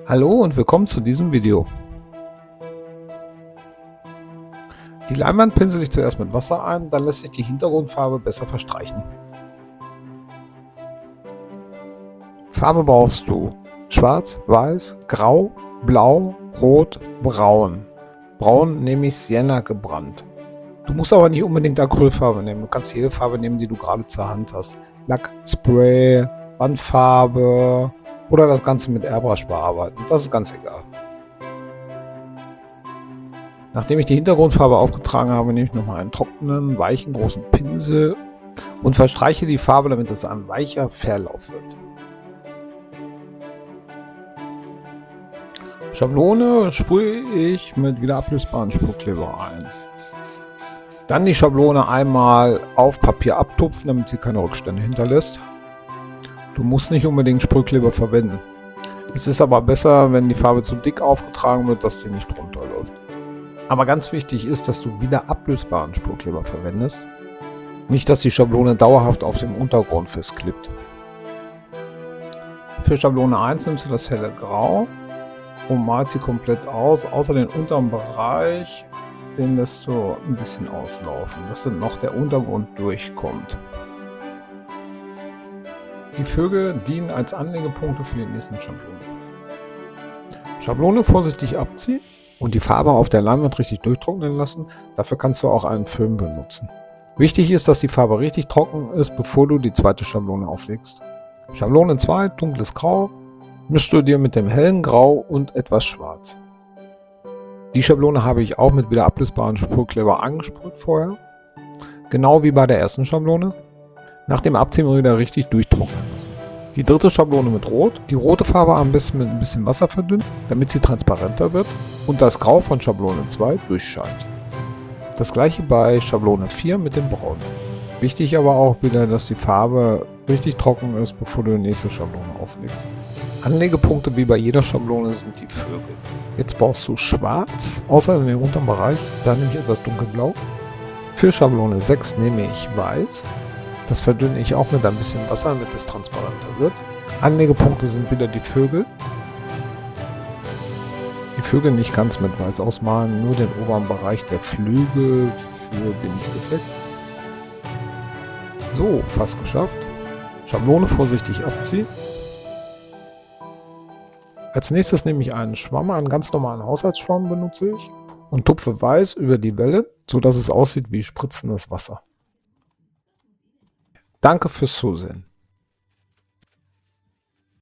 Hallo und willkommen zu diesem Video. Die Leinwand pinsel ich zuerst mit Wasser ein, dann lässt sich die Hintergrundfarbe besser verstreichen. Farbe brauchst du schwarz, weiß, grau, blau, rot, braun. Braun nehme ich Sienna gebrannt. Du musst aber nicht unbedingt Acrylfarbe nehmen, du kannst jede Farbe nehmen, die du gerade zur Hand hast. Lack, Spray, Wandfarbe oder das Ganze mit Airbrush bearbeiten, das ist ganz egal. Nachdem ich die Hintergrundfarbe aufgetragen habe, nehme ich nochmal einen trockenen, weichen, großen Pinsel und verstreiche die Farbe, damit es ein weicher Verlauf wird. Schablone sprühe ich mit wieder ablösbaren Sprühkleber ein. Dann die Schablone einmal auf Papier abtupfen, damit sie keine Rückstände hinterlässt. Du musst nicht unbedingt Sprühkleber verwenden. Es ist aber besser, wenn die Farbe zu dick aufgetragen wird, dass sie nicht drunter läuft. Aber ganz wichtig ist, dass du wieder ablösbaren Sprühkleber verwendest. Nicht, dass die Schablone dauerhaft auf dem Untergrund festklebt. Für Schablone 1 nimmst du das helle Grau und malst sie komplett aus, außer den unteren Bereich, den lässt du ein bisschen auslaufen, dass dann noch der Untergrund durchkommt. Die Vögel dienen als Anlegepunkte für die nächsten Schablonen. Schablone vorsichtig abziehen und die Farbe auf der Leinwand richtig durchtrocknen lassen. Dafür kannst du auch einen Föhn benutzen. Wichtig ist, dass die Farbe richtig trocken ist, bevor du die zweite Schablone auflegst. Schablone 2, dunkles Grau, mischst du dir mit dem hellen Grau und etwas Schwarz. Die Schablone habe ich auch mit wieder ablösbaren Sprühkleber angesprüht vorher. Genau wie bei der ersten Schablone. Nach dem Abziehen wieder richtig durchtrocknen lassen. Die dritte Schablone mit Rot. Die rote Farbe am besten mit ein bisschen Wasser verdünnen, damit sie transparenter wird und das Grau von Schablone 2 durchscheint. Das gleiche bei Schablone 4 mit dem Braun. Wichtig aber auch wieder, dass die Farbe richtig trocken ist, bevor du die nächste Schablone auflegst. Anlegepunkte wie bei jeder Schablone sind die Vögel. Jetzt brauchst du Schwarz, außer in den unteren Bereich, da nehme ich etwas dunkelblau. Für Schablone 6 nehme ich Weiß. Das verdünne ich auch mit ein bisschen Wasser, damit es transparenter wird. Anlegepunkte sind wieder die Vögel. Die Vögel nicht ganz mit Weiß ausmalen, nur den oberen Bereich der Flügel für den Lichteffekt. So, fast geschafft. Schablone vorsichtig abziehen. Als nächstes nehme ich einen Schwamm, einen ganz normalen Haushaltsschwamm benutze ich und tupfe Weiß über die Welle, sodass es aussieht wie spritzendes Wasser. Danke fürs Zusehen.